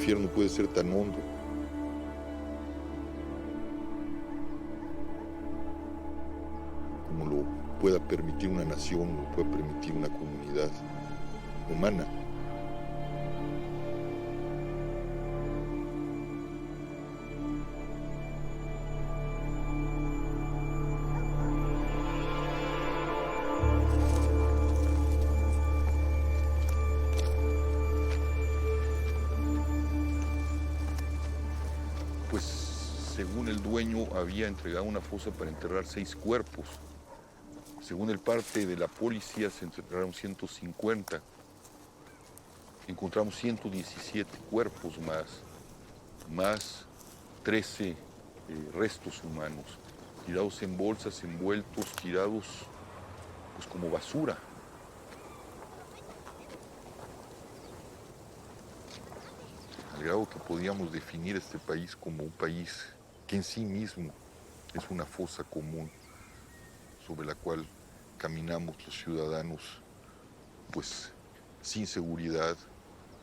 infierno puede ser tan hondo. Como lo pueda permitir una nación, lo pueda permitir una comunidad humana. Pues según el dueño había entregado una fosa para enterrar 6 cuerpos. Según el parte de la policía se enterraron 150. Encontramos 117 cuerpos más 13 restos humanos, tirados en bolsas, envueltos, tirados pues como basura. Al grado que podíamos definir este país como un país que en sí mismo es una fosa común sobre la cual caminamos los ciudadanos pues sin seguridad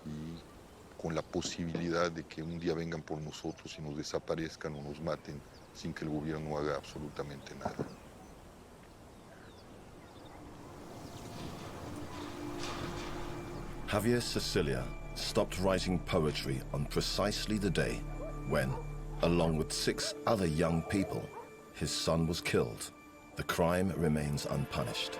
y con la posibilidad de que un día vengan por nosotros y nos desaparezcan o nos maten sin que el gobierno haga absolutamente nada. Javier Cecilia stopped writing poetry on precisely the day when, along with 6 other young people, his son was killed. The crime remains unpunished.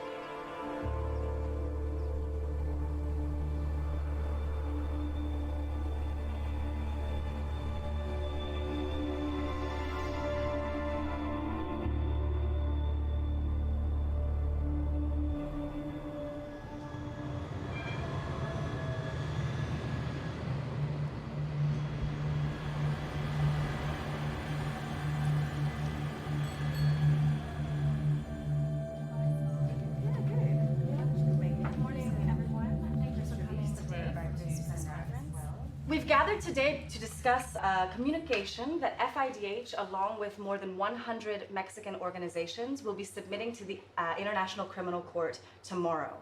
We've gathered today to discuss a communication that FIDH, along with more than 100 Mexican organizations, will be submitting to the International Criminal Court tomorrow.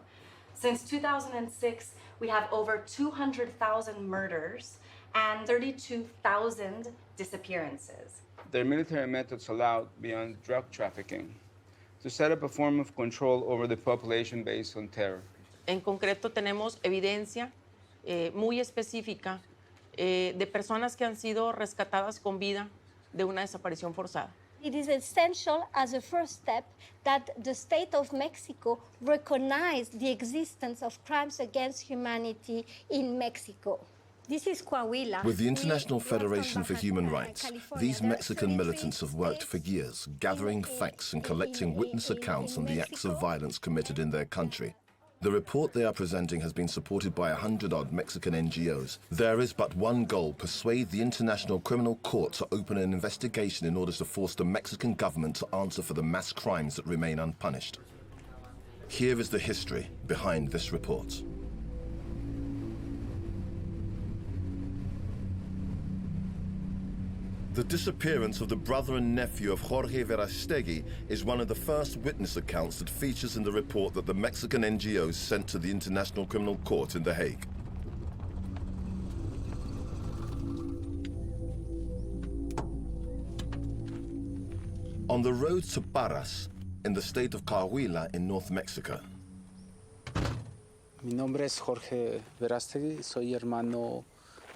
Since 2006, we have over 200,000 murders and 32,000 disappearances. Their military methods allowed, beyond drug trafficking, to set up a form of control over the population based on terror. En concreto, tenemos evidencia muy específica de personas que han sido rescatadas con vida de una desaparición forzada. It is essential as a first step that the state of Mexico recognize the existence of crimes against humanity in Mexico. This is Coahuila. With the International Federation for Human Rights, these Mexican militants have worked for years, gathering facts and collecting witness accounts on the acts of violence committed in their country. The report they are presenting has been supported by 100-odd Mexican NGOs. There is but one goal: persuade the International Criminal Court to open an investigation in order to force the Mexican government to answer for the mass crimes that remain unpunished. Here is the history behind this report. The disappearance of the brother and nephew of Jorge Verastegui is one of the first witness accounts that features in the report that the Mexican NGOs sent to the International Criminal Court in The Hague. On the road to Parras, in the state of Coahuila in North Mexico. Mi nombre es Jorge Verástegui, soy hermano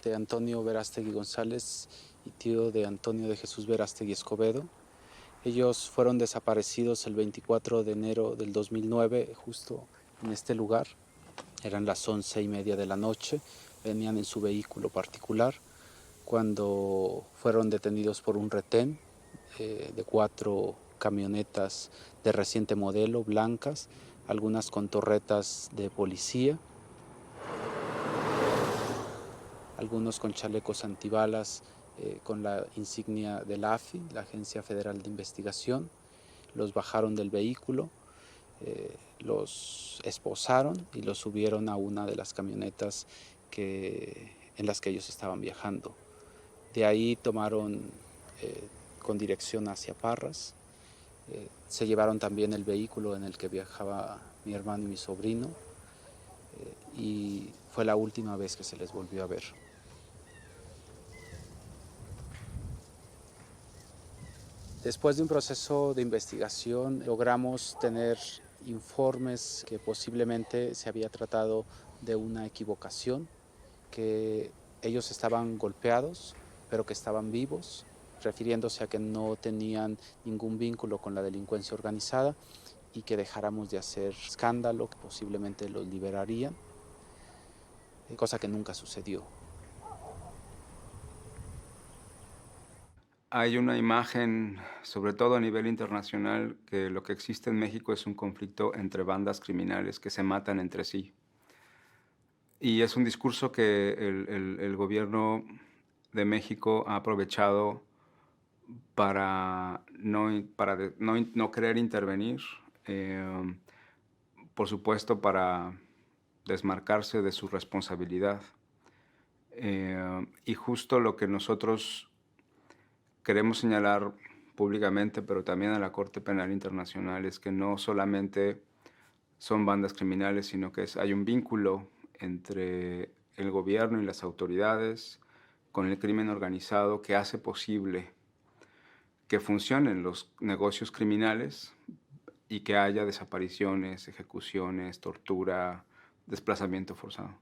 de Antonio Verástegui González y tío de Antonio de Jesús Verástegui Escobedo. Ellos fueron desaparecidos el 24 de enero del 2009, justo en este lugar. Eran las 11:30 de la noche, venían en su vehículo particular cuando fueron detenidos por un retén de 4 camionetas de reciente modelo, blancas, algunas con torretas de policía, algunos con chalecos antibalas con la insignia de la AFI, la Agencia Federal de Investigación. Los bajaron del vehículo, los esposaron y los subieron a una de las camionetas en las que ellos estaban viajando. De ahí tomaron con dirección hacia Parras. Se llevaron también el vehículo en el que viajaba mi hermano y mi sobrino, y fue la última vez que se les volvió a ver. Después de un proceso de investigación logramos tener informes que posiblemente se había tratado de una equivocación, que ellos estaban golpeados, pero que estaban vivos, refiriéndose a que no tenían ningún vínculo con la delincuencia organizada y que dejáramos de hacer escándalo, que posiblemente los liberarían, cosa que nunca sucedió. Hay una imagen, sobre todo a nivel internacional, que lo que existe en México es un conflicto entre bandas criminales que se matan entre sí. Y es un discurso que el gobierno de México ha aprovechado para no querer intervenir, por supuesto para desmarcarse de su responsabilidad. Y justo lo que nosotros queremos señalar públicamente, pero también a la Corte Penal Internacional, es que no solamente son bandas criminales, sino que hay un vínculo entre el gobierno y las autoridades con el crimen organizado que hace posible que funcionen los negocios criminales y que haya desapariciones, ejecuciones, tortura, desplazamiento forzado.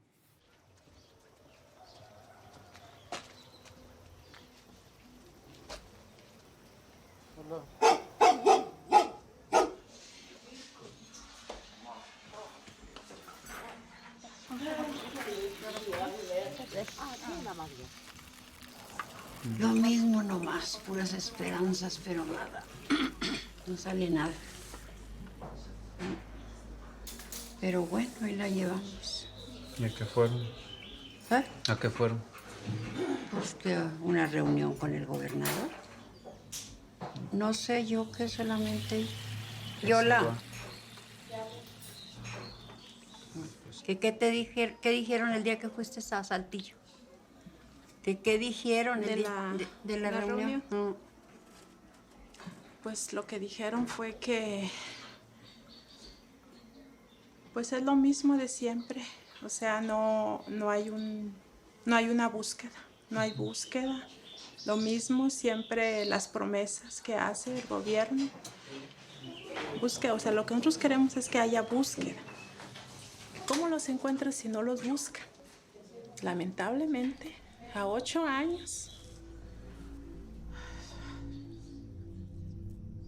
Lo mismo nomás, puras esperanzas, pero nada. No sale nada. Pero bueno, ahí la llevamos. ¿Y a qué fueron? ¿Eh? ¿A qué fueron? Pues que una reunión con el gobernador. No sé yo qué solamente. Yola. ¿Qué te dijeron? ¿Qué dijeron el día que fuiste a Saltillo? ¿Qué dijeron el día de la reunión? Pues lo que dijeron fue que pues es lo mismo de siempre. O sea, no hay una búsqueda, no hay búsqueda. Lo mismo siempre las promesas que hace el gobierno. Búsqueda, o sea, lo que nosotros queremos es que haya búsqueda. ¿Cómo los encuentras si no los buscan? Lamentablemente, a 8 años.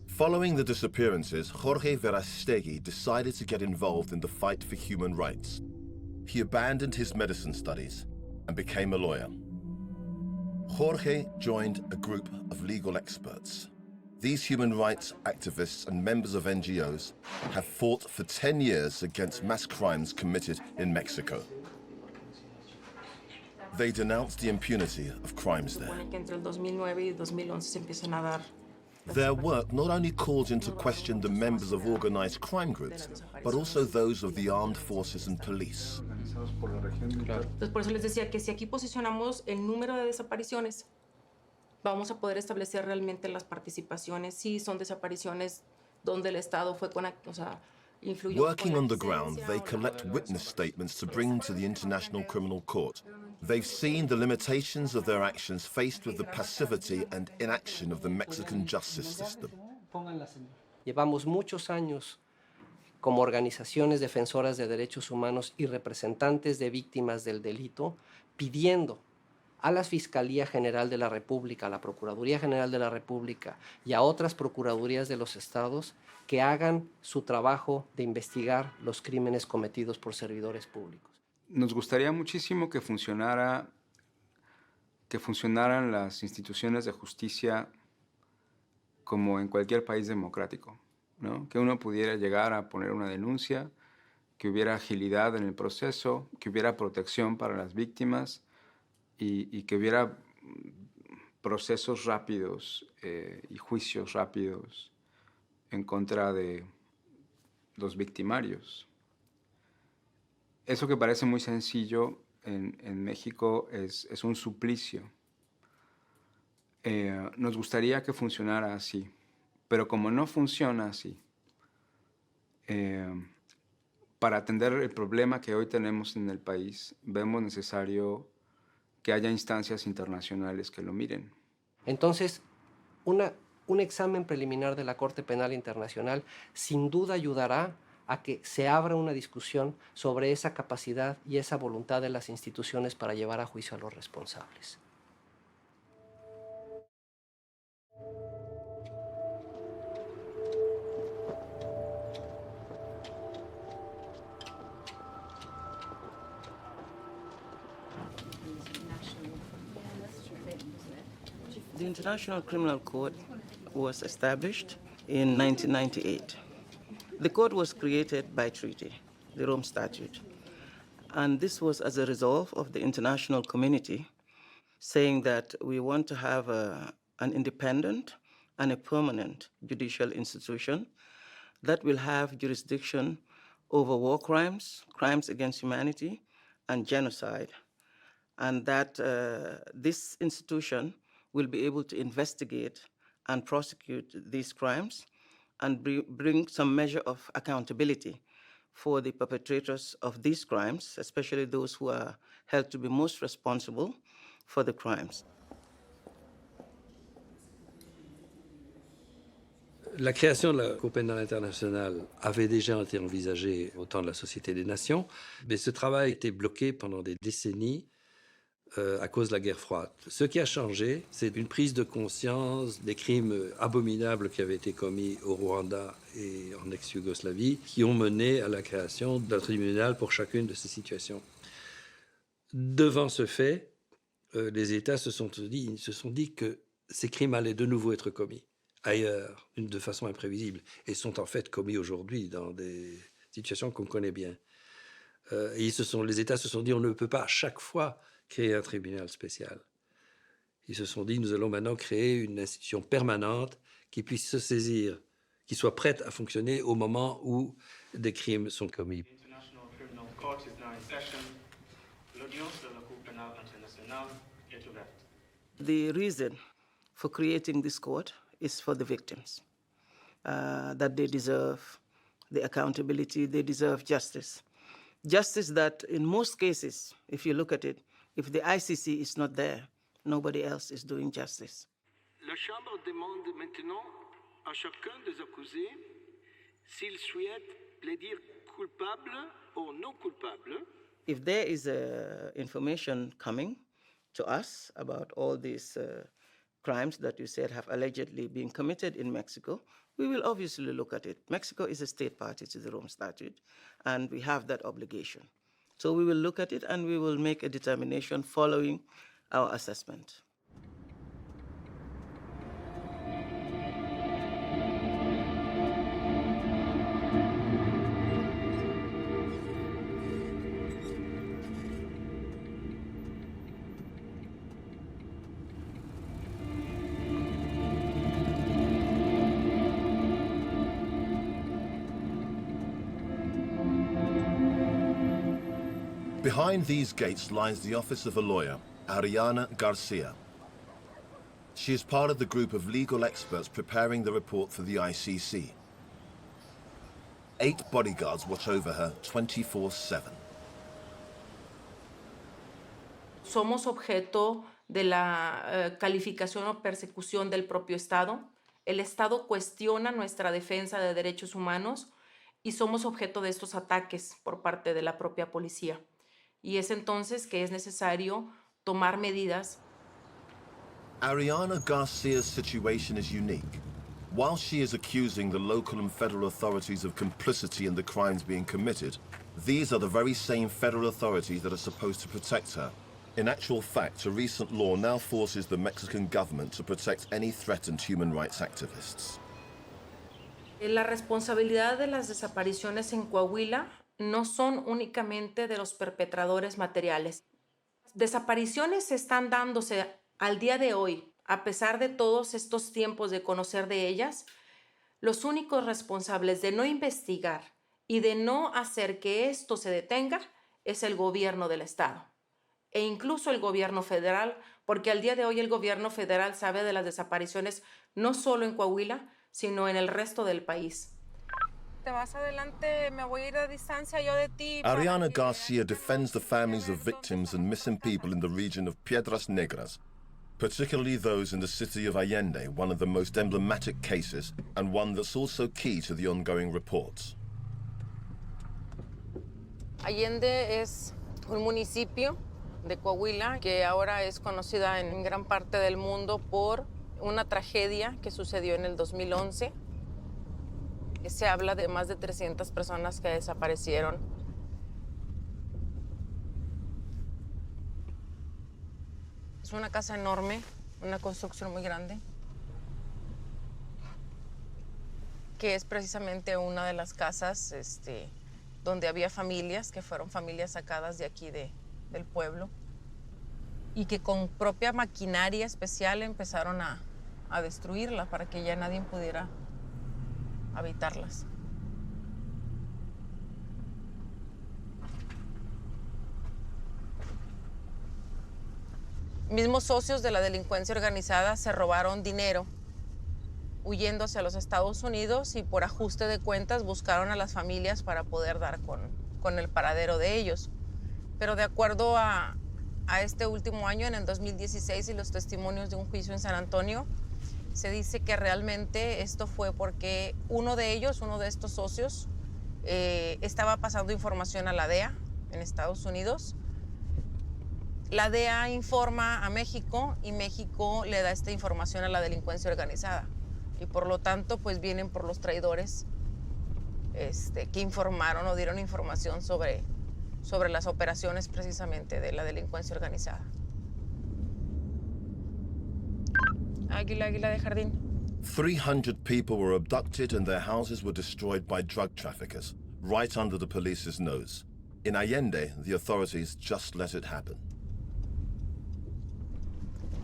Following the disappearances, Jorge Verástegui decided to get involved in the fight for human rights. He abandoned his medicine studies and became a lawyer. Jorge joined a group of legal experts. These human rights activists and members of NGOs have fought for 10 years against mass crimes committed in Mexico. They denounced the impunity of crimes there. Their work not only calls into question the members of organized crime groups, but also those of the armed forces and police. Entonces, por eso les decía que si aquí posicionamos el número de desapariciones, vamos a poder establecer realmente las participaciones. Sí, son desapariciones donde el Estado fue con, o sea, influyó. Working on the ground, they collect witness statements to bring to the International Criminal Court. They've seen the limitations of their actions faced with the passivity and inaction of the Mexican justice system. Llevamos muchos años como organizaciones defensoras de derechos humanos y representantes de víctimas del delito pidiendo a la Fiscalía General de la República, a la Procuraduría General de la República y a otras procuradurías de los estados que hagan su trabajo de investigar los crímenes cometidos por servidores públicos. Nos gustaría muchísimo que funcionaran las instituciones de justicia como en cualquier país democrático, ¿no? Que uno pudiera llegar a poner una denuncia, que hubiera agilidad en el proceso, que hubiera protección para las víctimas y que hubiera procesos rápidos y juicios rápidos en contra de los victimarios. Eso que parece muy sencillo en México es un suplicio. Nos gustaría que funcionara así, pero como no funciona así, para atender el problema que hoy tenemos en el país, vemos necesario que haya instancias internacionales que lo miren. Entonces, una Un examen preliminar de la Corte Penal Internacional sin duda ayudará a que se abra una discusión sobre esa capacidad y esa voluntad de las instituciones para llevar a juicio a los responsables. The International Criminal Court was established in 1998. The court was created by treaty, the Rome Statute, and this was as a resolve of the international community saying that we want to have an independent and a permanent judicial institution that will have jurisdiction over war crimes, crimes against humanity, and genocide, and that this institution will be able to investigate and prosecute these crimes and bring some measure of accountability for the perpetrators of these crimes, especially those who are held to be most responsible for the crimes. La création de la Cour pénale internationale avait déjà été envisagée au temps de la Société des Nations, mais ce travail a été bloqué pendant des décennies à cause de la guerre froide. Ce qui a changé, c'est une prise de conscience des crimes abominables qui avaient été commis au Rwanda et en ex-Yougoslavie, qui ont mené à la création d'un tribunal pour chacune de ces situations. Devant ce fait, les États se sont dit que ces crimes allaient de nouveau être commis ailleurs, de façon imprévisible, et sont en fait commis aujourd'hui dans des situations qu'on connaît bien. Et les États se sont dit, on ne peut pas à chaque fois créer un tribunal spécial. Ils se sont dit, nous allons maintenant créer une institution permanente qui puisse se saisir, qui soit prête à fonctionner au moment où des crimes sont commis. The reason for creating this court is for the victims, that they deserve the accountability, they deserve justice. Justice that in most cases, if you look at it, if the ICC is not there, nobody else is doing justice. La Chambre demande maintenant à chacun des accusés s'il souhaite plaider coupable ou non coupable. If there is information coming to us about all these crimes that you said have allegedly been committed in Mexico, we will obviously look at it. Mexico is a state party to the Rome Statute, and we have that obligation. So we will look at it and we will make a determination following our assessment. Behind these gates lies the office of a lawyer, Ariana Garcia. She is part of the group of legal experts preparing the report for the ICC. 8 bodyguards watch over her 24/7. Somos objeto de la calificación o persecución del propio Estado. El Estado cuestiona nuestra defensa de derechos humanos y somos objeto de estos ataques por parte de la propia policía. Y es entonces que es necesario tomar medidas. Ariana Garcia's situation is unique. While she is accusing the local and federal authorities of complicity in the crimes being committed, these are the very same federal authorities that are supposed to protect her. In actual fact, a recent law now forces the Mexican government to protect any threatened human rights activists. La responsabilidad de las desapariciones en Coahuila no son únicamente de los perpetradores materiales. Desapariciones están dándose al día de hoy, a pesar de todos estos tiempos de conocer de ellas. Los únicos responsables de no investigar y de no hacer que esto se detenga es el gobierno del Estado e incluso el gobierno federal, porque al día de hoy el gobierno federal sabe de las desapariciones no solo en Coahuila, sino en el resto del país. Te vas adelante, me voy a ir a distancia yo de ti. Ariana Garcia defends the families of victims and missing people in the region of Piedras Negras. particularly those in the city of Allende, one of the most emblematic cases and one that's also key to the ongoing reports. Allende es un municipio de Coahuila que ahora es conocida en gran parte del mundo por una tragedia que sucedió en el 2011. Se habla de más de 300 personas que desaparecieron. Es una casa enorme, una construcción muy grande, que es precisamente una de las casas donde había familias, que fueron familias sacadas de aquí del pueblo, y que con propia maquinaria especial empezaron a destruirla para que ya nadie pudiera habitarlas. Mismos socios de la delincuencia organizada se robaron dinero huyendo hacia los Estados Unidos y por ajuste de cuentas buscaron a las familias para poder dar con el paradero de ellos. Pero de acuerdo a este último año, en el 2016, y los testimonios de un juicio en San Antonio, se dice que realmente esto fue porque uno de estos socios, estaba pasando información a la DEA en Estados Unidos. La DEA informa a México y México le da esta información a la delincuencia organizada. Y por lo tanto, pues vienen por los traidores que informaron o dieron información sobre las operaciones precisamente de la delincuencia organizada. Águila de Jardín. 300 people were abducted and their houses were destroyed by drug traffickers, right under the police's nose. In Allende, the authorities just let it happen.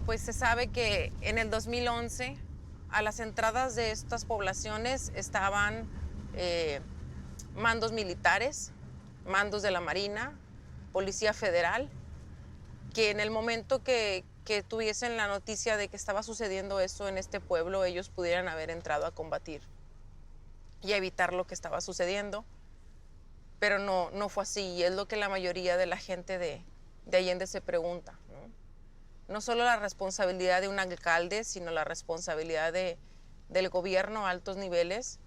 Pues se sabe que en el 2011 a las entradas de estas poblaciones estaban mandos militares, mandos de la Marina, Policía Federal, que en el momento que tuviesen la noticia de que estaba sucediendo eso en este pueblo, ellos pudieran haber entrado a combatir y a evitar lo que estaba sucediendo. Pero no fue así, y es lo que la mayoría de la gente de Allende se pregunta, ¿no? No solo la responsabilidad de un alcalde, sino la responsabilidad del gobierno a altos niveles,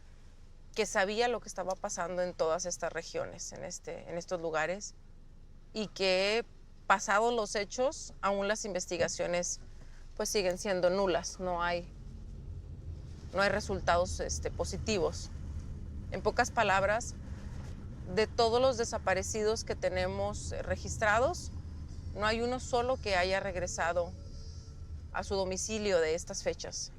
que sabía lo que estaba pasando en todas estas regiones, en estos lugares, y que pasados los hechos, aún las investigaciones pues siguen siendo nulas, no hay resultados positivos. En pocas palabras, de todos los desaparecidos que tenemos registrados, no hay uno solo que haya regresado a su domicilio de estas fechas.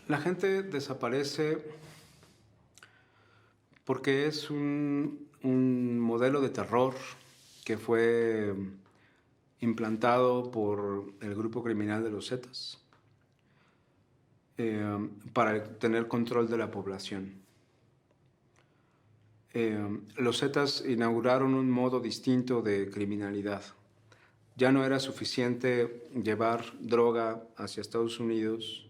La gente desaparece porque es un modelo de terror que fue implantado por el grupo criminal de los Zetas para tener control de la población. Los Zetas inauguraron un modo distinto de criminalidad. Ya no era suficiente llevar droga hacia Estados Unidos.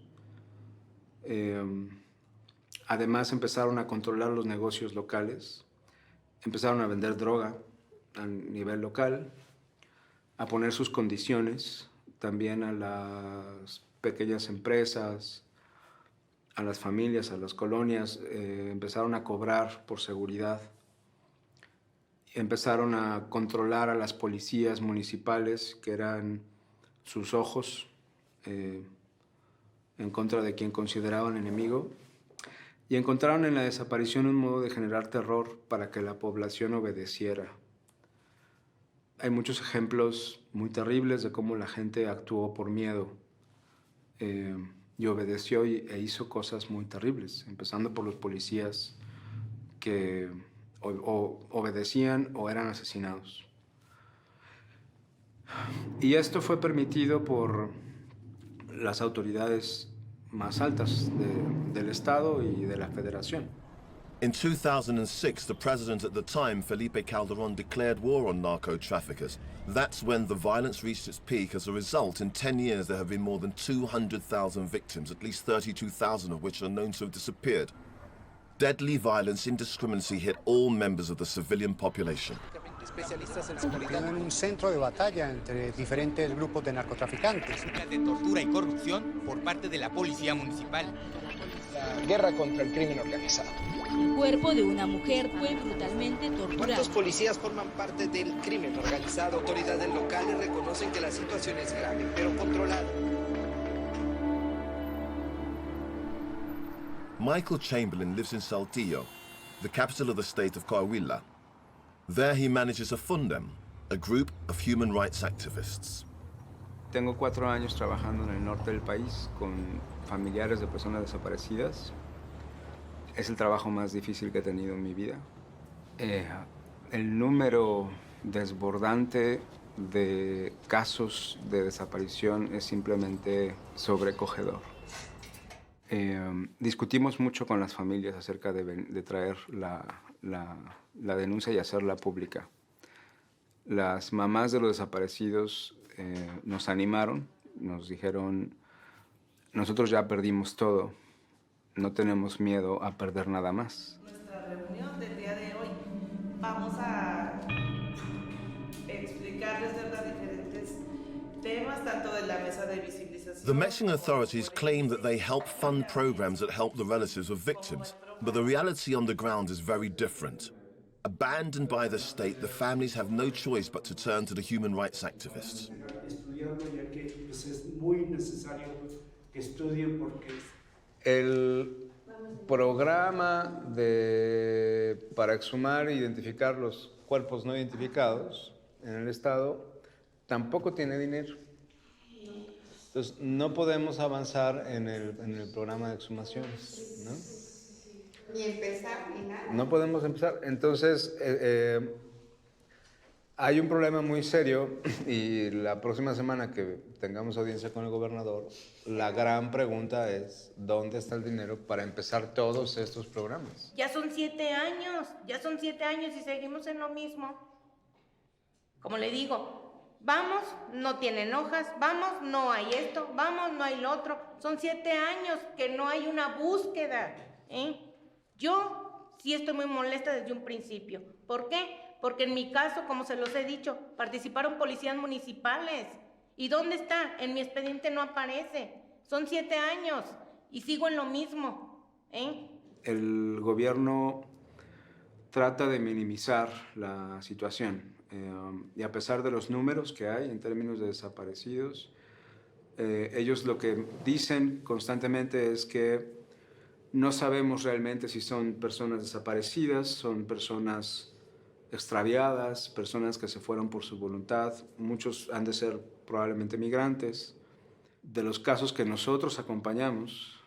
Además empezaron a controlar los negocios locales, empezaron a vender droga a nivel local, a poner sus condiciones también a las pequeñas empresas, a las familias, a las colonias, empezaron a cobrar por seguridad Empezaron a controlar a las policías municipales, que eran sus ojos, en contra de quien consideraban enemigo, y encontraron en la desaparición un modo de generar terror para que la población obedeciera. Hay muchos ejemplos muy terribles de cómo la gente actuó por miedo y obedeció e hizo cosas muy terribles, empezando por los policías que o obedecían o eran asesinados. Y esto fue permitido por las autoridades más altas del Estado y de la Federación. In 2006, the president at the time, Felipe Calderón, declared war on narco-traffickers. That's when the violence reached its peak. As a result, in 10 years, there have been more than 200,000 victims, at least 32,000 of which are known to have disappeared. Deadly violence indiscriminately hit all members of the civilian population. En un centro de batalla entre diferentes grupos de narcotraficantes. De tortura y corrupción por parte de la policía municipal. La guerra contra el crimen organizado. El cuerpo de una mujer fue brutalmente torturado. ¿Cuántos policías forman parte del crimen organizado? Autoridades locales reconocen que la situación es grave, pero controlada. Michael Chamberlain lives in Saltillo, the capital of the state of Coahuila. There he manages a Fundem, a group of human rights activists. Tengo 4 años trabajando en el norte del país con familiares de personas desaparecidas. Es el trabajo más difícil que he tenido en mi vida. El número desbordante de casos de desaparición es simplemente sobrecogedor. Discutimos mucho con las familias acerca de traer la denuncia y hacerla pública. Las mamás de los desaparecidos nos animaron, nos dijeron, nosotros ya perdimos todo, no tenemos miedo a perder nada más. Nuestra reunión del día de hoy vamos a explicarles de los diferentes temas, tanto de la mesa de visibilización. The Mexican authorities claim that they help fund programs that help the relatives of victims, but the reality on the ground is very different. Abandoned by the state, the families have no choice but to turn to the human rights activists. El programa para exhumar e identificar los cuerpos no identificados en el Estado tampoco tiene dinero. Entonces, no podemos avanzar en el programa de exhumaciones, ¿no? Ni empezar, ni nada. No podemos empezar. Entonces, hay un problema muy serio y la próxima semana que tengamos audiencia con el gobernador, la gran pregunta es, ¿dónde está el dinero para empezar todos estos programas? Ya son 7 años y seguimos en lo mismo. Como le digo, vamos, no tienen hojas, vamos, no hay esto, vamos, no hay lo otro. Son 7 años que no hay una búsqueda, ¿eh? Yo sí estoy muy molesta desde un principio. ¿Por qué? Porque en mi caso, como se los he dicho, participaron policías municipales. ¿Y dónde está? En mi expediente no aparece. Son 7 años y sigo en lo mismo, ¿eh? El gobierno trata de minimizar la situación. Y a pesar de los números que hay en términos de desaparecidos, ellos lo que dicen constantemente es que no sabemos realmente si son personas desaparecidas, son personas extraviadas, personas que se fueron por su voluntad. Muchos han de ser probablemente migrantes. De los casos que nosotros acompañamos,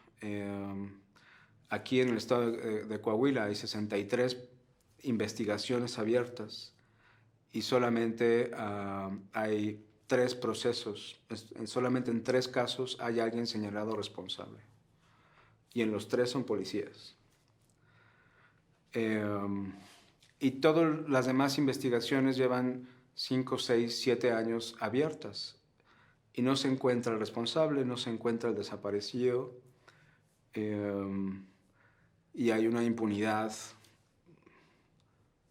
aquí en el estado de Coahuila hay 63 investigaciones abiertas y solamente hay 3 procesos. Solamente en 3 casos hay alguien señalado responsable. Y en los 3 son policías. Y todas las demás investigaciones llevan 5, 6, 7 años abiertas. Y no se encuentra el responsable, no se encuentra el desaparecido. Y hay una impunidad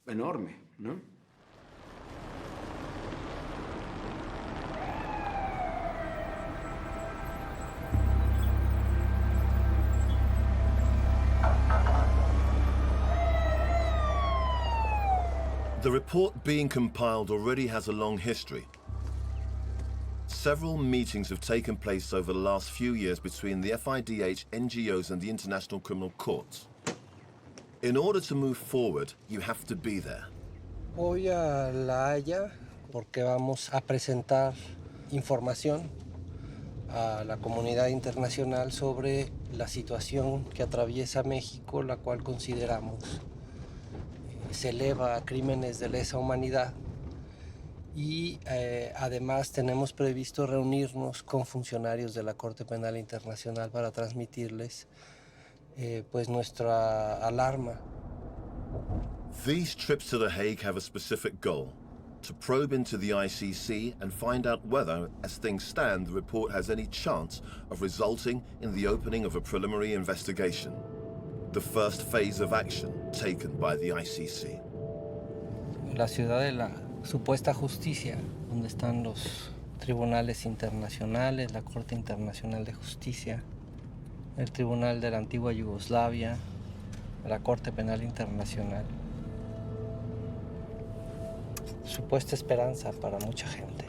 enorme, ¿no? The report being compiled already has a long history. Several meetings have taken place over the last few years between the FIDH, NGOs and the International Criminal Court. In order to move forward, you have to be there. Voy a La Haya porque vamos a presentar información a la comunidad internacional sobre la situación que atraviesa México, la cual consideramos se eleva a crímenes de lesa humanidad. Y además tenemos previsto reunirnos con funcionarios de la Corte Penal Internacional para transmitirles pues nuestra alarma. These trips to The Hague have a specific goal: to probe into the ICC and find out whether, as things stand, the report has any chance of resulting in the opening of a preliminary investigation, the first phase of action taken by the ICC. La ciudad de la supuesta justicia, donde están los tribunales internacionales, la Corte Internacional de Justicia, el Tribunal de la Antigua Yugoslavia, la Corte Penal Internacional. Supuesta esperanza para mucha gente.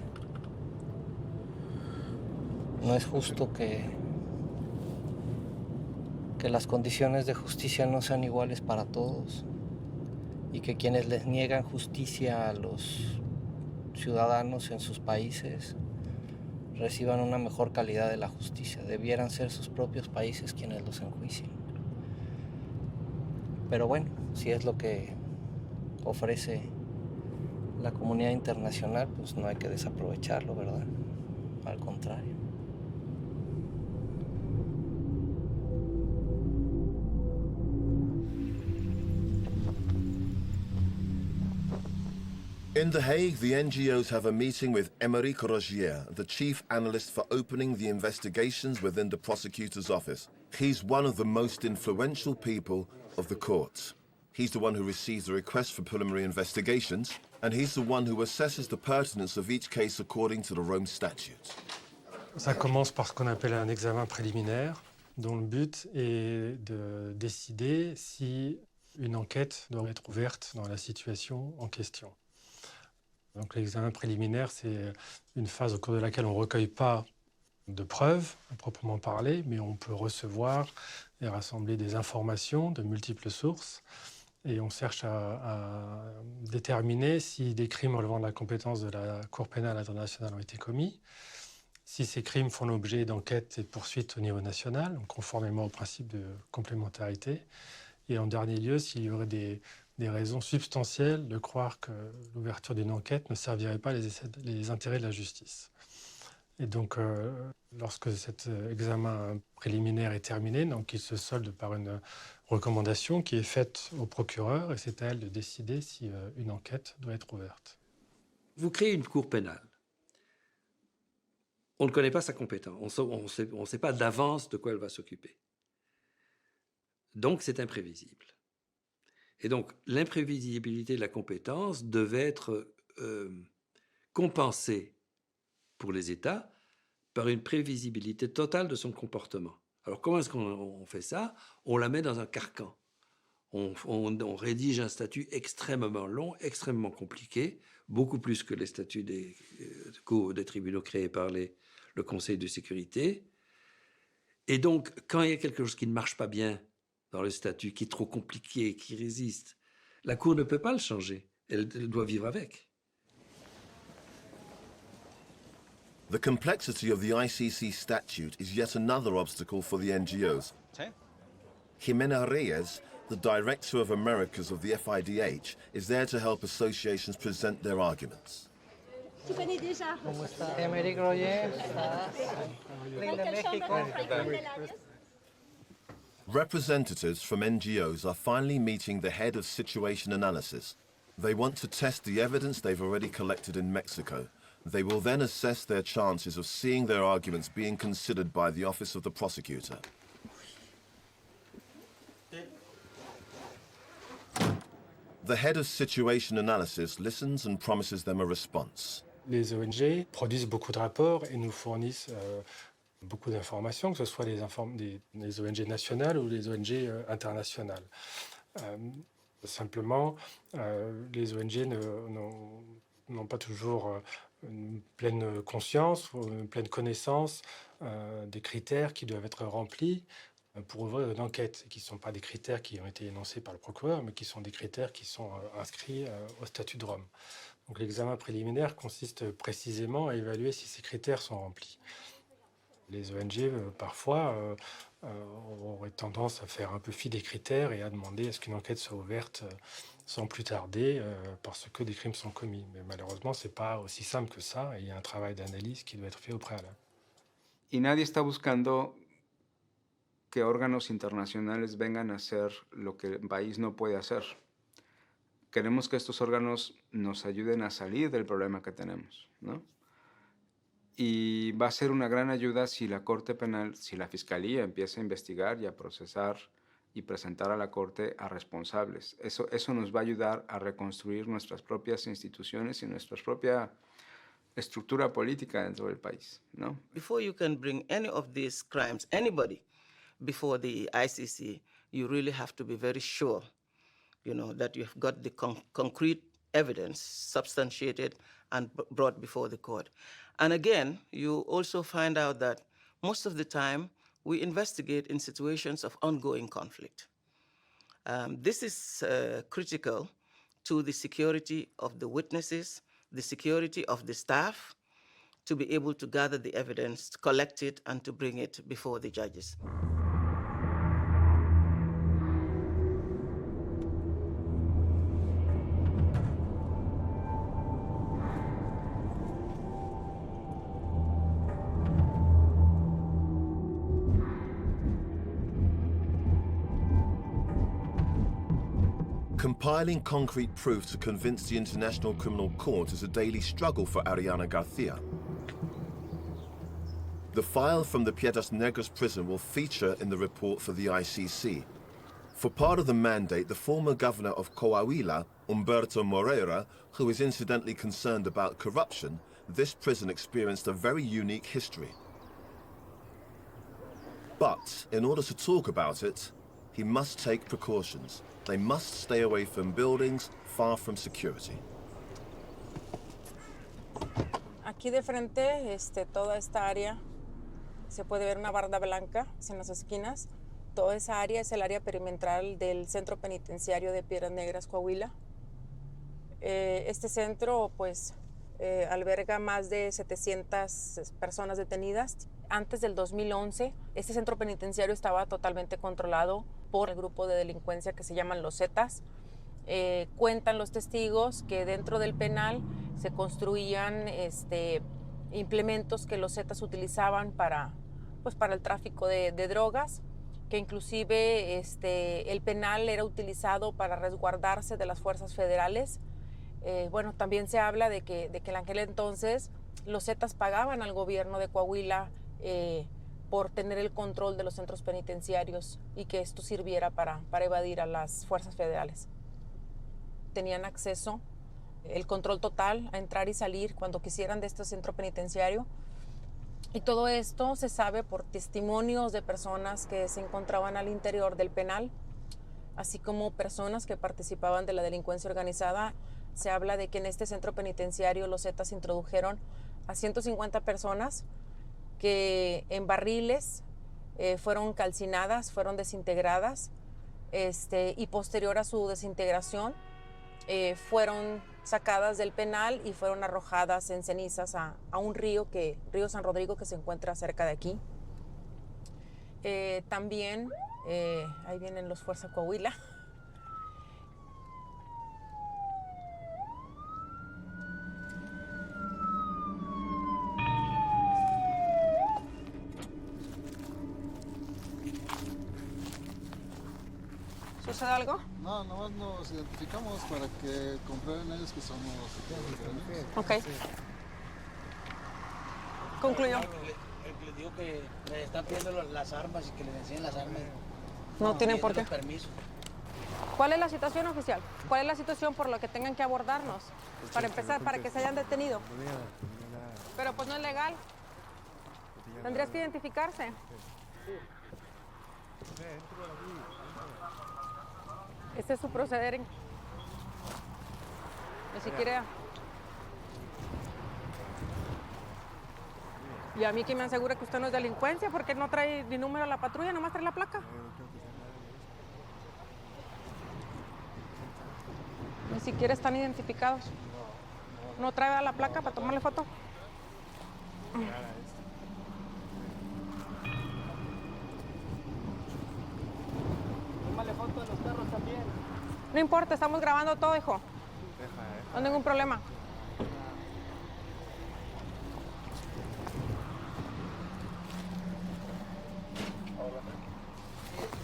No es justo que las condiciones de justicia no sean iguales para todos y que quienes les niegan justicia a los ciudadanos en sus países reciban una mejor calidad de la justicia. Debieran ser sus propios países quienes los enjuicien. Pero bueno, si es lo que ofrece la comunidad internacional, pues no hay que desaprovecharlo, ¿verdad? Al contrario. In The Hague, the NGOs have a meeting with Émeric Rogier, the chief analyst for opening the investigations within the prosecutor's office. He's one of the most influential people of the court. He's the one who receives the request for preliminary investigations, and he's the one who assesses the pertinence of each case according to the Rome Statute. Ça commence par ce qu'on appelle un examen préliminaire, dont le but est de décider si une enquête doit être ouverte dans la situation en question. Donc l'examen préliminaire, c'est une phase au cours de laquelle on ne recueille pas de preuves, à proprement parler, mais on peut recevoir et rassembler des informations de multiples sources. Et on cherche à déterminer si des crimes relevant de la compétence de la Cour pénale internationale ont été commis, si ces crimes font l'objet d'enquêtes et de poursuites au niveau national, donc conformément au principe de complémentarité, et en dernier lieu, s'il y aurait des raisons substantielles de croire que l'ouverture d'une enquête ne servirait pas les intérêts de la justice. Et donc, lorsque cet examen préliminaire est terminé, donc il se solde par une recommandation qui est faite au procureur, et c'est à elle de décider si une enquête doit être ouverte. Vous créez une cour pénale. On ne connaît pas sa compétence. On ne sait pas d'avance de quoi elle va s'occuper. Donc, c'est imprévisible. Et donc, l'imprévisibilité de la compétence devait être compensée pour les États par une prévisibilité totale de son comportement. Alors, comment est-ce qu'on fait ça? On la met dans un carcan. On rédige un statut extrêmement long, extrêmement compliqué, beaucoup plus que les statuts des tribunaux créés par le Conseil de sécurité. Et donc, quand il y a quelque chose qui ne marche pas bien dans le statut, qui est trop compliqué, qui résiste, la Cour ne peut pas le changer. Elle doit vivre avec. The complexity of the ICC statute is yet another obstacle for the NGOs. Jimena Reyes, the director of Americas of the FIDH, is there to help associations present their arguments. Tu connais déjà. ¿Cómo está? Émeric Rogier. Linda México. Representatives from NGOs are finally meeting the head of situation analysis. They want to test the evidence they've already collected in Mexico. They will then assess their chances of seeing their arguments being considered by the Office of the Prosecutor. The head of situation analysis listens and promises them a response. Les ONG produisent beaucoup de rapports et nous fournissent beaucoup d'informations, que ce soit les ONG nationales ou les ONG internationales. Simplement, les ONG n'ont pas toujours une pleine conscience ou une pleine connaissance des critères qui doivent être remplis pour ouvrir une enquête, qui ne sont pas des critères qui ont été énoncés par le procureur, mais qui sont des critères qui sont inscrits au statut de Rome. Donc l'examen préliminaire consiste précisément à évaluer si ces critères sont remplis. Les ONG, parfois, auraient tendance à faire un peu fi des critères et à demander à ce qu'une enquête soit ouverte sans plus tarder parce que des crimes sont commis. Mais malheureusement, ce n'est pas aussi simple que ça et il y a un travail d'analyse qui doit être fait au préalable. Y nadie está buscando que órganos internacionales vengan a hacer lo que el país no puede hacer. Queremos que estos órganos nos ayuden a salir del problema que tenemos, ¿no? Y va a ser una gran ayuda si la Corte Penal, si la Fiscalía empieza a investigar y a procesar y presentar a la Corte a responsables. Eso nos va a ayudar a reconstruir nuestras propias instituciones y nuestra propia estructura política dentro del país, ¿no? Before you can bring any of these crimes, anybody, before the ICC, you really have to be very sure, that you've got the concrete evidence substantiated and brought before the court. And again, you also find out that most of the time we investigate in situations of ongoing conflict. This is critical to the security of the witnesses, the security of the staff, to be able to gather the evidence, to collect it, and to bring it before the judges. Compiling concrete proof to convince the International Criminal Court is a daily struggle for Ariana Garcia. The file from the Piedras Negras prison will feature in the report for the ICC. For part of the mandate, the former governor of Coahuila, Humberto Moreira, who is incidentally concerned about corruption, this prison experienced a very unique history. But in order to talk about it, he must take precautions. They must stay away from buildings far from security. Aquí de frente, toda esta área, se puede ver una barda blanca en las esquinas. Toda esa área es el área perimetral del Centro Penitenciario de Piedras Negras, Coahuila. Este centro, pues, alberga más de 700 personas detenidas. Antes del 2011, este centro penitenciario estaba totalmente controlado por el grupo de delincuencia que se llaman los Zetas. Cuentan los testigos que dentro del penal se construían implementos que los Zetas utilizaban para el tráfico de drogas, que inclusive el penal era utilizado para resguardarse de las fuerzas federales. También se habla de que en aquel entonces los Zetas pagaban al gobierno de Coahuila por tener el control de los centros penitenciarios y que esto sirviera para evadir a las fuerzas federales. Tenían acceso, el control total a entrar y salir cuando quisieran de este centro penitenciario. Y todo esto se sabe por testimonios de personas que se encontraban al interior del penal, así como personas que participaban de la delincuencia organizada. Se habla de que en este centro penitenciario los Zetas introdujeron a 150 personas que en barriles fueron calcinadas, fueron desintegradas, y posterior a su desintegración fueron sacadas del penal y fueron arrojadas en cenizas a un río San Rodrigo, que se encuentra cerca de aquí. También, ahí vienen los Fuerza Coahuila. ¿Sucede algo? No, nomás nos identificamos para que comprueben ellos que somos mexicanos. Ok. Concluyó. Les digo que le están pidiendo las armas y que les enseñen las armas. No tienen por qué. Permiso. ¿Cuál es la situación oficial? ¿Cuál es la situación por la que tengan que abordarnos? Para empezar, para que se hayan detenido. Pero pues no es legal. Tendrías que identificarse. Este es su proceder. Ni siquiera. Y a mí que me asegura que usted no es delincuencia porque no trae ni número a la patrulla, nomás trae la placa. Ni siquiera están identificados. ¿No trae a la placa para tomarle foto? Tómale foto de los perros también. No importa, estamos grabando todo, hijo. No hay ningún problema.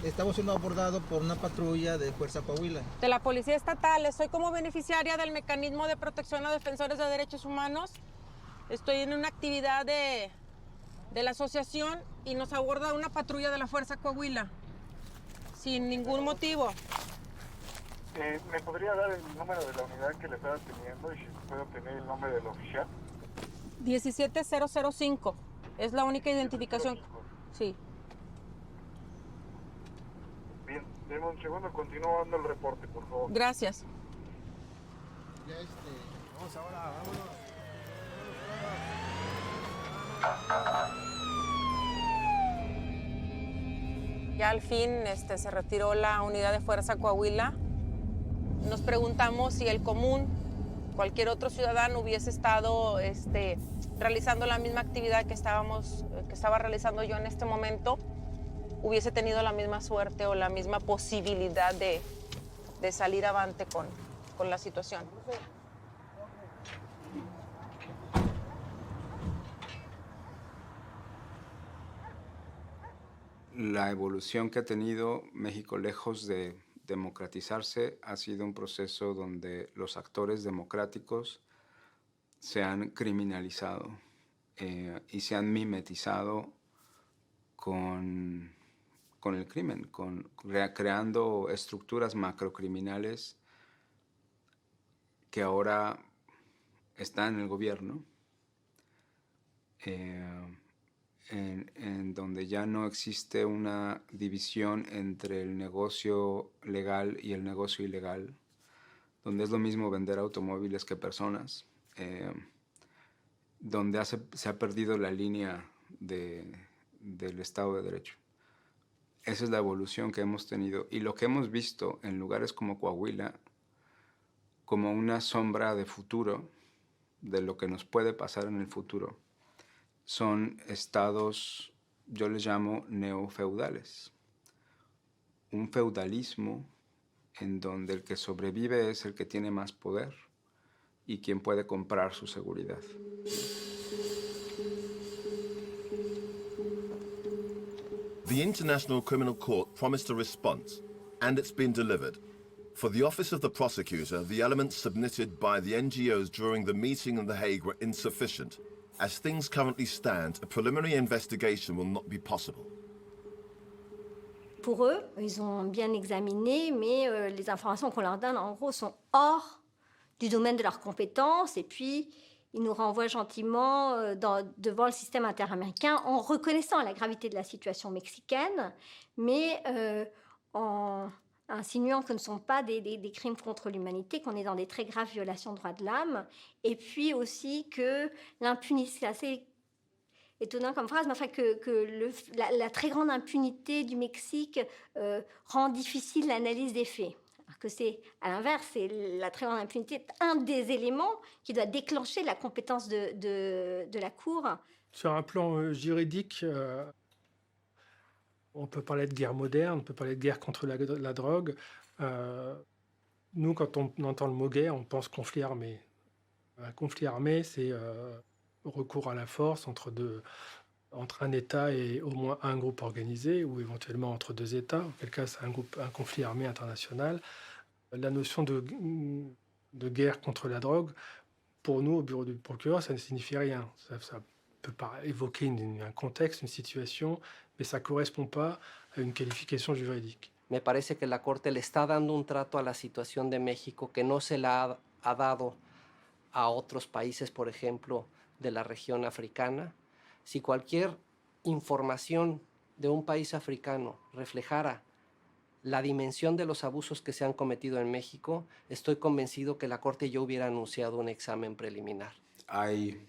Estamos siendo abordados por una patrulla de Fuerza Coahuila. De la Policía Estatal. Estoy como beneficiaria del Mecanismo de Protección a Defensores de Derechos Humanos. Estoy en una actividad de la asociación y nos aborda una patrulla de la Fuerza Coahuila. Sin ningún motivo. ¿Me podría dar el número de la unidad que le está atendiendo y si puedo obtener el nombre del oficial? 17005. Es la única identificación. Sí. Bien, denme un segundo, continúo dando el reporte, por favor. Gracias. Ya vamos ahora, vámonos. Ya al fin se retiró la unidad de Fuerza Coahuila. Nos preguntamos si el común, cualquier otro ciudadano hubiese estado realizando la misma actividad que estaba realizando yo en este momento, hubiese tenido la misma suerte o la misma posibilidad de salir avante con la situación. La evolución que ha tenido México, lejos de democratizarse, ha sido un proceso donde los actores democráticos se han criminalizado y se han mimetizado con el crimen, creando estructuras macrocriminales que ahora están en el gobierno, en donde ya no existe una división entre el negocio legal y el negocio ilegal, donde es lo mismo vender automóviles que personas, donde se ha perdido la línea del Estado de Derecho. Esa es la evolución que hemos tenido y lo que hemos visto en lugares como Coahuila como una sombra de futuro, de lo que nos puede pasar en el futuro, son estados, yo les llamo neofeudales. Un feudalismo en donde el que sobrevive es el que tiene más poder y quien puede comprar su seguridad. The International Criminal Court promised a response, and it's been delivered. For the Office of the Prosecutor, the elements submitted by the NGOs during the meeting in The Hague were insufficient. As things currently stand, a preliminary investigation will not be possible. Pour eux, ils ont bien examiné, mais les informations qu'on leur donne, en gros, sont hors du domaine de leurs compétences. Et puis, ils nous renvoient gentiment devant le système interaméricain en reconnaissant la gravité de la situation mexicaine, mais en insinuant que ce ne sont pas des crimes contre l'humanité, qu'on est dans des très graves violations de droits de l'homme, et puis aussi que l'impunité, c'est assez étonnant comme phrase, mais enfin que la très grande impunité du Mexique rend difficile l'analyse des faits. Alors que c'est, à l'inverse, la très grande impunité est un des éléments qui doit déclencher la compétence de la Cour. Sur un plan juridique, on peut parler de guerre moderne, on peut parler de guerre contre la drogue. Nous, quand on entend le mot guerre, on pense conflit armé. Un conflit armé, c'est recours à la force entre un État et au moins un groupe organisé, ou éventuellement entre deux États. En quel cas, c'est un conflit armé international. La notion de guerre contre la drogue, pour nous, au bureau du procureur, ça ne signifie rien. Ça peut évoquer un contexte, une situation, mais ça ne correspond pas a una calificación jurídica. Me parece que la Corte le está dando un trato a la situación de México que no se la ha dado a otros países, por ejemplo, de la región africana. Si cualquier información de un país africano reflejara la dimensión de los abusos que se han cometido en México, estoy convencido que la Corte ya hubiera anunciado un examen preliminar. Hay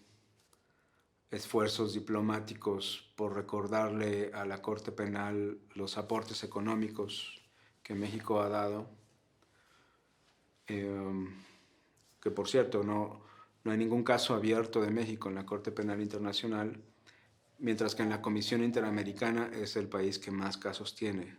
esfuerzos diplomáticos por recordarle a la Corte Penal los aportes económicos que México ha dado, que por cierto no hay ningún caso abierto de México en la Corte Penal Internacional, mientras que en la Comisión Interamericana es el país que más casos tiene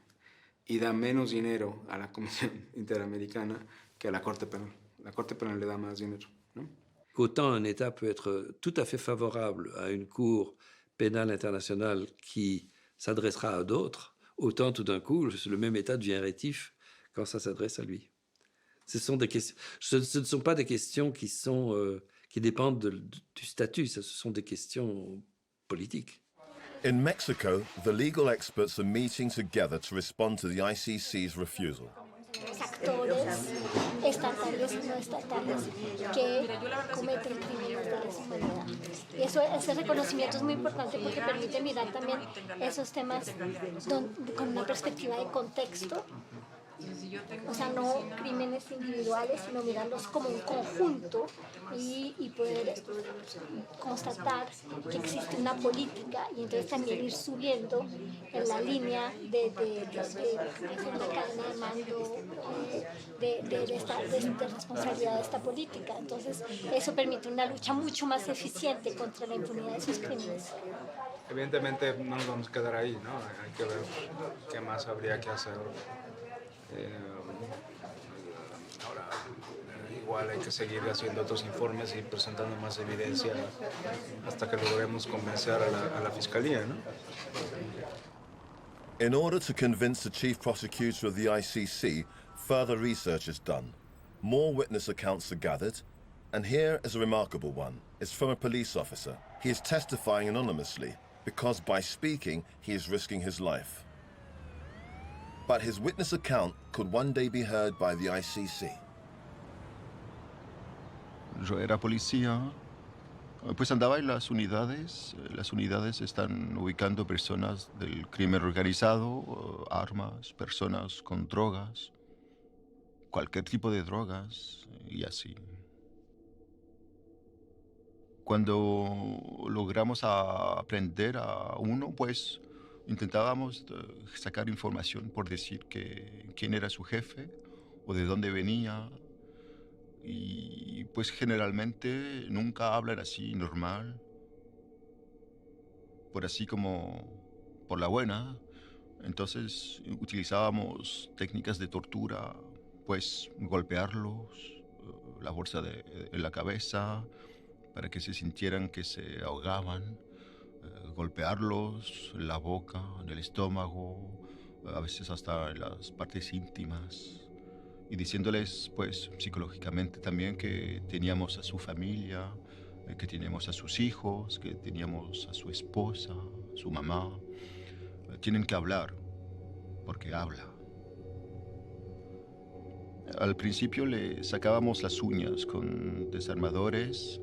y da menos dinero a la Comisión Interamericana que a la Corte Penal. La Corte Penal le da más dinero, ¿no? Autant un État peut être tout à fait favorable à une Cour pénale internationale qui s'adressera à d'autres, autant tout d'un coup, le même État devient rétif quand ça s'adresse à lui. Ce ne sont pas des questions qui dépendent du statut, ce sont des questions politiques. In Mexico, the legal experts are meeting together to respond to the ICC's refusal. Los actores estatales y no estatales que cometen crímenes de lesa humanidad. Y ese reconocimiento es muy importante porque permite mirar también esos temas con una perspectiva de contexto. O sea, no crímenes individuales, sino mirarlos como un conjunto y poder constatar que existe una política y entonces también ir subiendo en la línea de la cadena de mando de responsabilidad de esta política. Entonces, eso permite una lucha mucho más eficiente contra la impunidad de esos crímenes. Evidentemente no nos vamos a quedar ahí, ¿no? Hay que ver qué más habría que hacer. Ahora, igual hay que seguir haciendo otros informes y presentando más evidencia hasta que logremos convencer a la fiscalía, ¿no? In order to convince the chief prosecutor of the ICC, further research is done. More witness accounts are gathered, and here is a remarkable one. It's from a police officer. He is testifying anonymously because by speaking, he is risking his life. But his witness account could one day be heard by the ICC. Yo era policía, pues andaba en las unidades. Las unidades están ubicando personas del crimen organizado, armas, personas con drogas, cualquier tipo de drogas y así. Cuando logramos aprender a uno, pues intentábamos sacar información por decir quién era su jefe o de dónde venía. Y pues generalmente nunca hablan así normal, por así como por la buena. Entonces utilizábamos técnicas de tortura, pues golpearlos, la bolsa en la cabeza, para que se sintieran que se ahogaban. Golpearlos en la boca, en el estómago, a veces hasta en las partes íntimas, y diciéndoles, pues, psicológicamente también que teníamos a su familia, que teníamos a sus hijos, que teníamos a su esposa, su mamá. Tienen que hablar, porque habla. Al principio le sacábamos las uñas con desarmadores,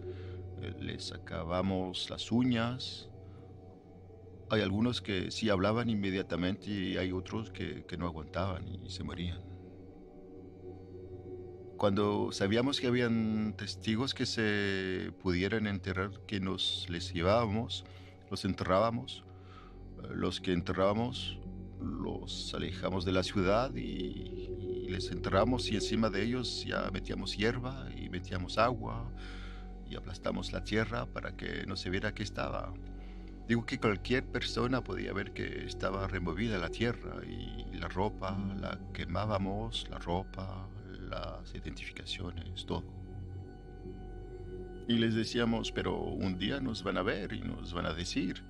le sacábamos las uñas. Hay algunos que sí hablaban inmediatamente y hay otros que no aguantaban y se morían. Cuando sabíamos que habían testigos que se pudieran enterrar, que les llevábamos, los enterrábamos. Los que enterrábamos los alejamos de la ciudad y les enterramos, y encima de ellos ya metíamos hierba y metíamos agua y aplastamos la tierra para que no se viera que estaba. Digo que cualquier persona podía ver que estaba removida la tierra, y la ropa la quemábamos, la ropa, las identificaciones, todo. Y les decíamos, pero un día nos van a ver y nos van a decir.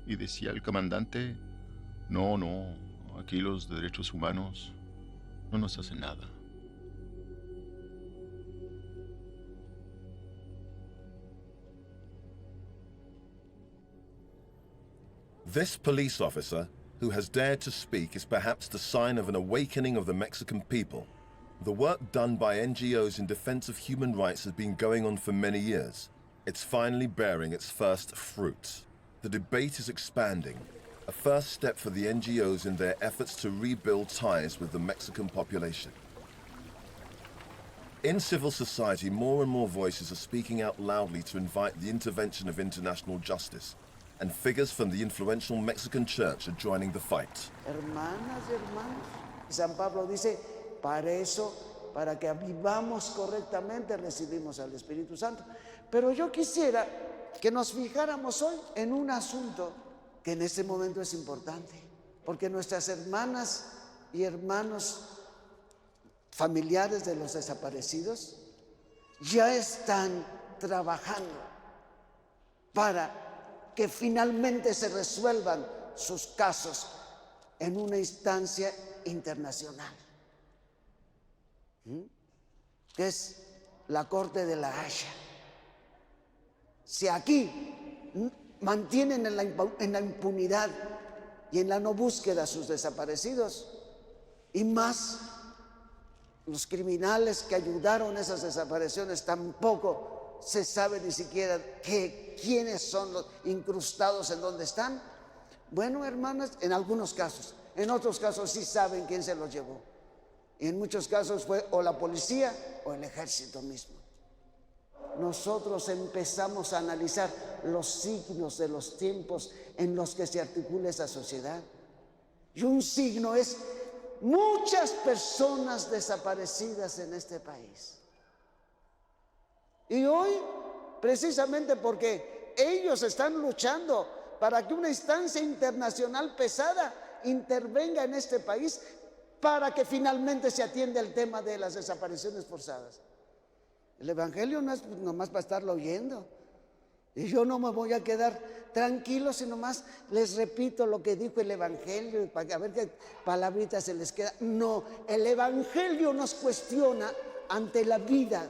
Y decía el comandante, no, aquí los derechos humanos no nos hacen nada. This police officer, who has dared to speak, is perhaps the sign of an awakening of the Mexican people. The work done by NGOs in defense of human rights has been going on for many years. It's finally bearing its first fruits. The debate is expanding. a first step for the NGOs in their efforts to rebuild ties with the Mexican population. In civil society, more and more voices are speaking out loudly to invite the intervention of international justice, and figures from the influential Mexican church are joining the fight. Hermanas y hermanos, San Pablo dice, para eso, para que vivamos correctamente, recibimos al Espíritu Santo. Pero yo quisiera que nos fijáramos hoy en un asunto que en este momento es importante, porque nuestras hermanas y hermanos familiares de los desaparecidos ya están trabajando para que finalmente se resuelvan sus casos en una instancia internacional, que es la Corte de la Haya. Si aquí mantienen en la impunidad y en la no búsqueda a sus desaparecidos, y más los criminales que ayudaron a esas desapariciones, tampoco se sabe ni siquiera quiénes son los incrustados en dónde están. Bueno, hermanas, en algunos casos, en otros casos sí saben quién se los llevó. Y en muchos casos fue o la policía o el ejército mismo. Nosotros empezamos a analizar los signos de los tiempos en los que se articula esa sociedad. Y un signo es muchas personas desaparecidas en este país. Y hoy, precisamente porque ellos están luchando para que una instancia internacional pesada intervenga en este país para que finalmente se atienda el tema de las desapariciones forzadas. El Evangelio no es nomás para estarlo oyendo. Y yo no me voy a quedar tranquilo si nomás les repito lo que dijo el Evangelio para a ver qué palabritas se les queda. No, el Evangelio nos cuestiona ante la vida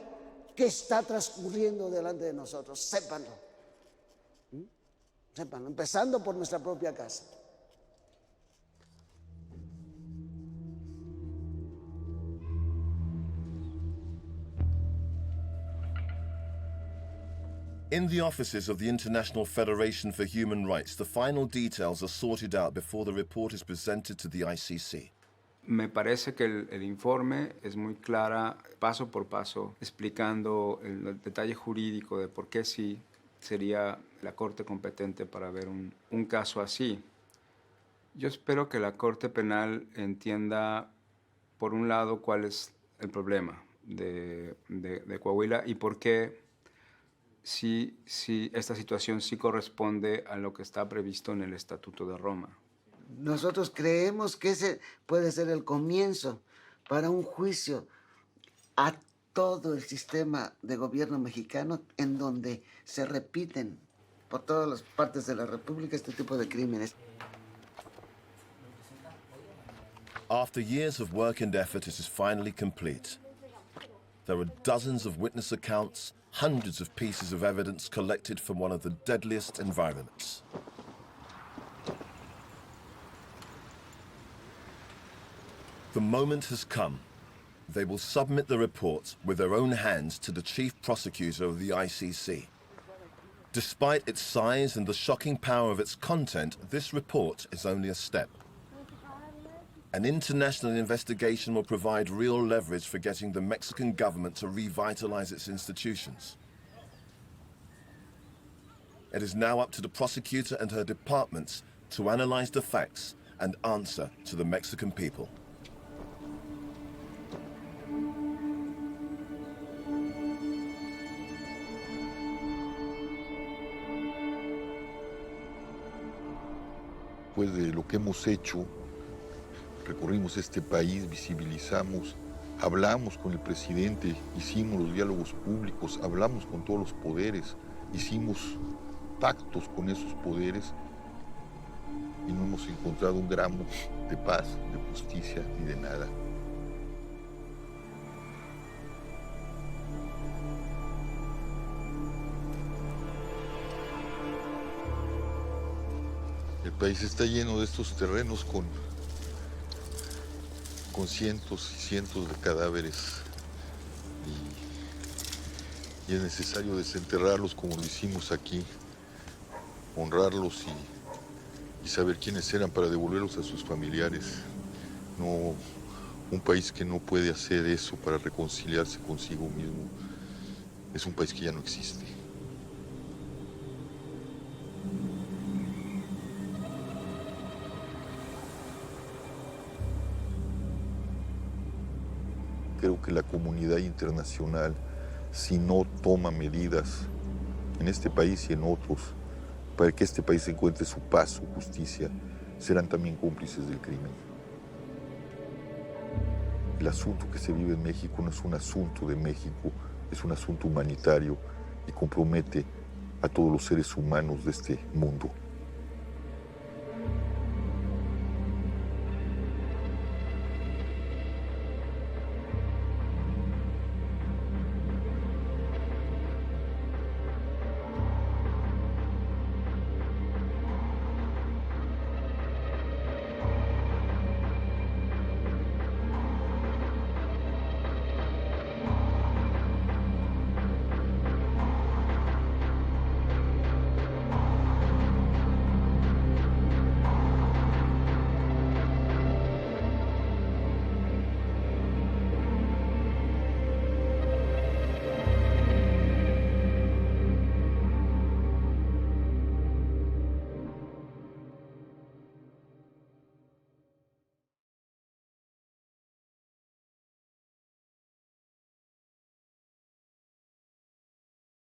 que está transcurriendo delante de nosotros. Sépanlo. Sépanlo, empezando por nuestra propia casa. In the offices of the International Federation for Human Rights, the final details are sorted out before the report is presented to the ICC. Me parece que el informe es muy clara, paso por paso, explicando el detalle jurídico de por qué sí sería la Corte competente para ver un caso así. Yo espero que la Corte Penal entienda, por un lado, cuál es el problema de Coahuila y por qué si esta situación sí corresponde a lo que está previsto en el Estatuto de Roma. Nosotros creemos que ese puede ser el comienzo para un juicio a todo el sistema de gobierno mexicano en donde se repiten por todas las partes de la República este tipo de crímenes. After years of work and effort, it is finally complete. There are dozens of witness accounts, hundreds of pieces of evidence collected from one of the deadliest environments. The moment has come. They will submit the report with their own hands to the chief prosecutor of the ICC. Despite its size and the shocking power of its content, this report is only a step. An international investigation will provide real leverage for getting the Mexican government to revitalize its institutions. It is now up to the prosecutor and her departments to analyze the facts and answer to the Mexican people. Después de lo que hemos hecho, recorrimos este país, visibilizamos, hablamos con el presidente, hicimos los diálogos públicos, hablamos con todos los poderes, hicimos pactos con esos poderes y no hemos encontrado un gramo de paz, de justicia ni de nada. El país está lleno de estos terrenos con cientos y cientos de cadáveres y es necesario desenterrarlos como lo hicimos aquí, honrarlos y saber quiénes eran para devolverlos a sus familiares. No, un país que no puede hacer eso para reconciliarse consigo mismo es un país que ya no existe. Creo que la comunidad internacional, si no toma medidas en este país y en otros, para que este país encuentre su paz, su justicia, serán también cómplices del crimen. El asunto que se vive en México no es un asunto de México, es un asunto humanitario y compromete a todos los seres humanos de este mundo.